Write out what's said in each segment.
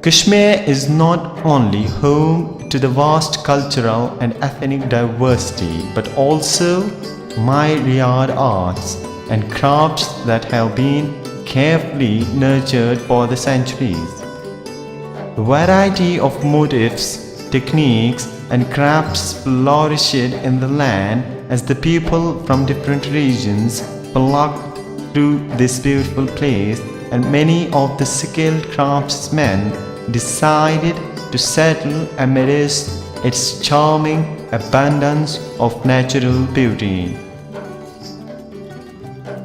Kashmir is not only home to the vast cultural and ethnic diversity but also myriad arts and crafts that have been carefully nurtured for the centuries. A variety of motifs, techniques and crafts flourished in the land as the people from different regions flocked to this beautiful place, and many of the skilled craftsmen decided to settle amidst its charming abundance of natural beauty.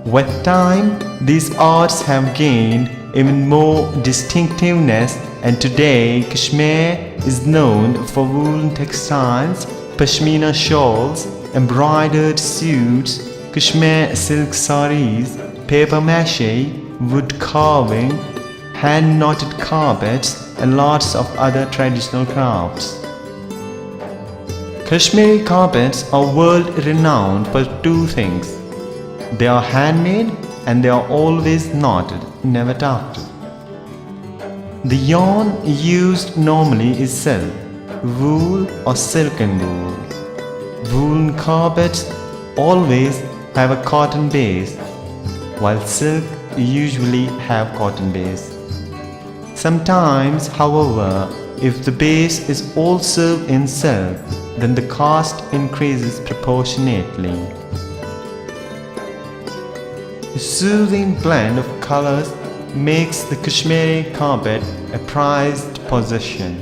With time, these arts have gained even more distinctiveness, and today Kashmir is known for woolen textiles, pashmina shawls, embroidered suits, Kashmir silk saris, paper mache, wood carving, hand-knotted carpets, and lots of other traditional crafts. Kashmiri carpets are world-renowned for two things. They are handmade and they are always knotted, never tufted. The yarn used normally is silk, wool or silken wool. Woolen carpets always have a cotton base, while silk usually have cotton base. Sometimes, however, if the base is also in silk, then the cost increases proportionately. A soothing blend of colors makes the Kashmiri carpet a prized possession.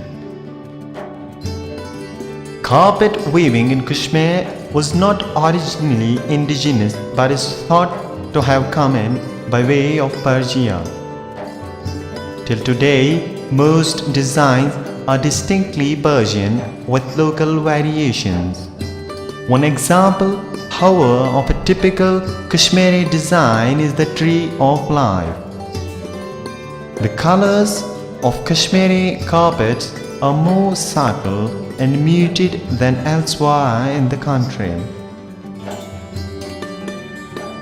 Carpet weaving in Kashmir was not originally indigenous but is thought to have come in by way of Persia. Till today, most designs are distinctly Persian with local variations. One example, however, of a typical Kashmiri design is the tree of life. The colors of Kashmiri carpets are more subtle and muted than elsewhere in the country.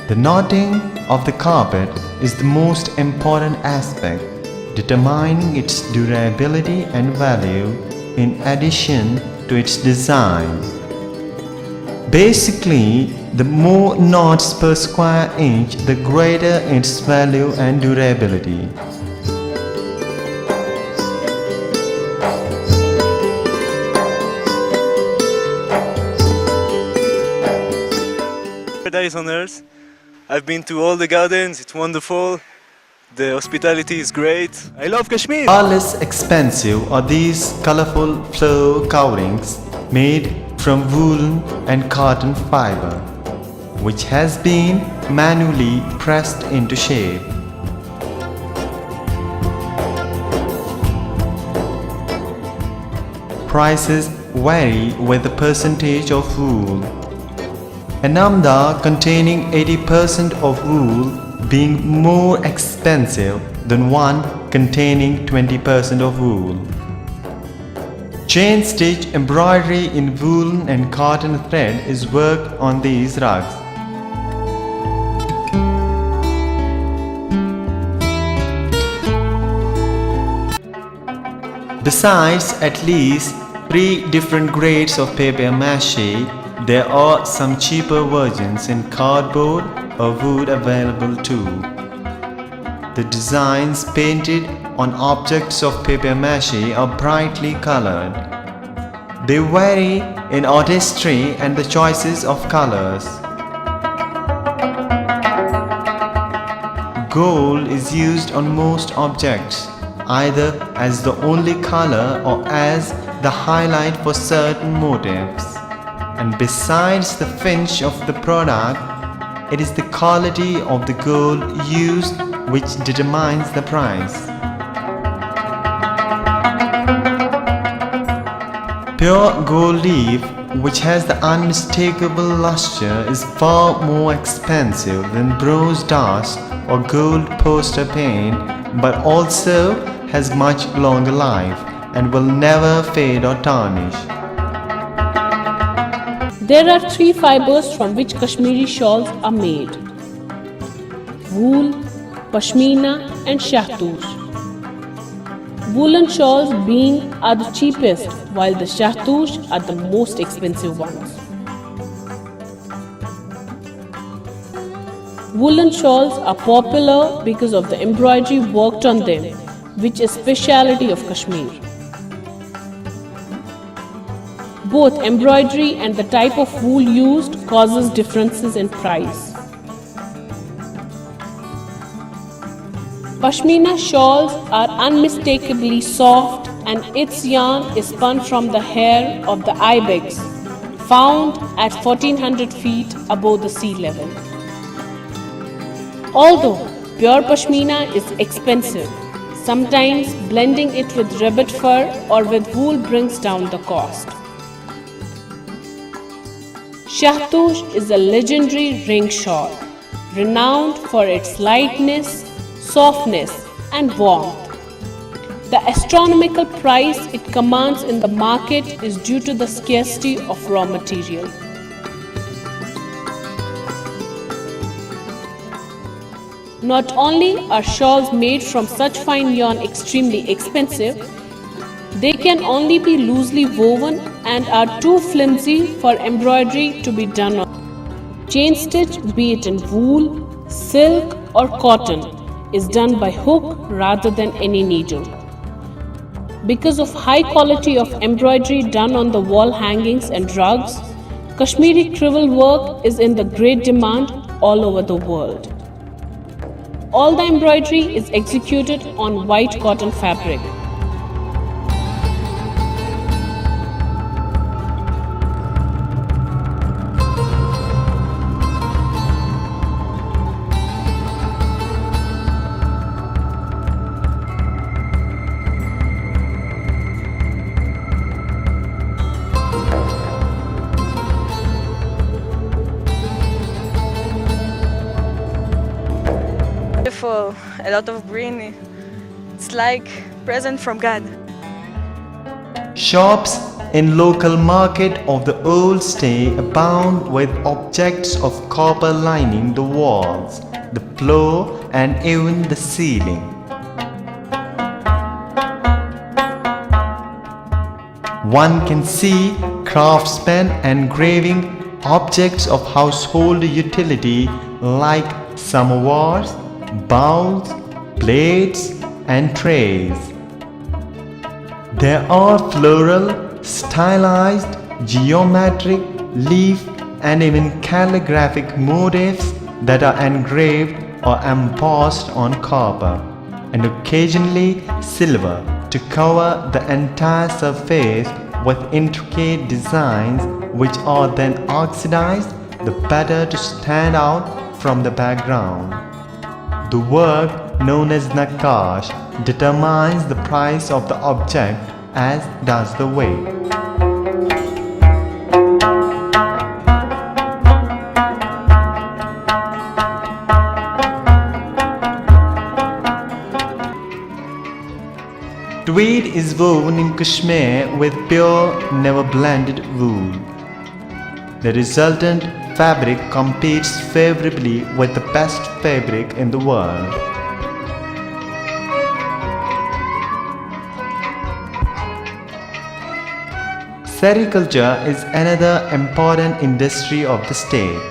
The knotting of the carpet is the most important aspect, determining its durability and value in addition to its design. Basically, the more knots per square inch, the greater its value and durability. Paradise on earth. I've been to all the gardens, it's wonderful. The hospitality is great. I love Kashmir. Far less expensive are these colorful floor coverings made from woolen and cotton fiber, which has been manually pressed into shape. Prices vary with the percentage of wool. An amda containing 80% of wool being more expensive than one containing 20% of wool. Chain stitch embroidery in woolen and cotton thread is worked on these rugs. Besides at least 3 different grades of paper mache, there are some cheaper versions in cardboard or wood available too. The designs painted on objects of paper mache are brightly colored. They vary in artistry and the choices of colors. Gold is used on most objects, either as the only color or as the highlight for certain motifs. And besides the finish of the product, it is the quality of the gold used which determines the price. Pure gold leaf, which has the unmistakable luster, is far more expensive than bronze dust or gold poster paint, but also has much longer life and will never fade or tarnish. There are 3 fibers from which Kashmiri shawls are made: wool, pashmina and shahtoos. Woolen shawls being are the cheapest, while the shahtush are the most expensive ones. Woolen shawls are popular because of the embroidery worked on them, which is speciality of Kashmir. Both embroidery and the type of wool used causes differences in price. Pashmina shawls are unmistakably soft, and its yarn is spun from the hair of the ibex, found at 1400 feet above the sea level. Although pure Pashmina is expensive, sometimes blending it with rabbit fur or with wool brings down the cost. Shahtush is a legendary ring shawl, renowned for its lightness, softness and warmth. The astronomical price it commands in the market is due to the scarcity of raw material. Not only are shawls made from such fine yarn extremely expensive, they can only be loosely woven and are too flimsy for embroidery to be done on. Chain stitch, be it in wool, silk or cotton, is done by hook rather than any needle. Because of high quality of embroidery done on the wall hangings and rugs, Kashmiri crivel work is in the great demand all over the world. All the embroidery is executed on white cotton fabric. Beautiful, a lot of green. It's like present from God. Shops in local market of the old stay abound with objects of copper lining the walls, the floor and even the ceiling. One can see craftsmen engraving objects of household utility like samovars, bowls, plates and trays. There are floral, stylized, geometric, leaf and even calligraphic motifs that are engraved or embossed on copper and occasionally silver to cover the entire surface with intricate designs which are then oxidized the better to stand out from the background. The work known as naqash determines the price of the object as does the weight. Tweed is woven in Kashmir with pure, never blended wool. The resultant fabric competes favorably with the best fabric in the world. Sericulture is another important industry of the state.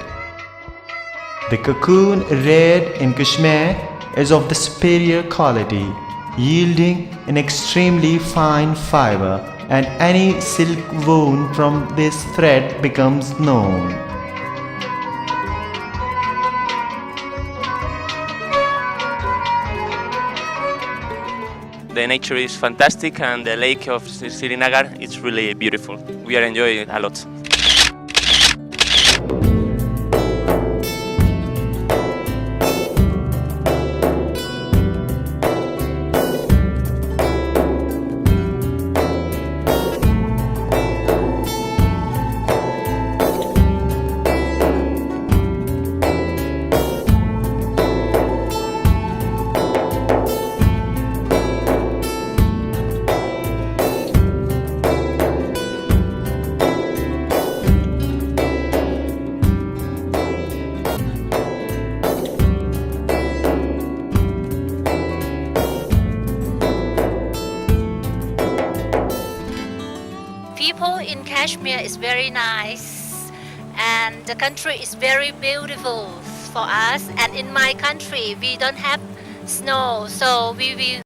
The cocoon reared in Kashmir is of the superior quality, yielding an extremely fine fiber, and any silk woven from this thread becomes known. The nature is fantastic and the lake of Srinagar is really beautiful. We are enjoying it a lot. people in Kashmir is very nice, and the country is very beautiful for us. And in my country, we don't have snow, so we will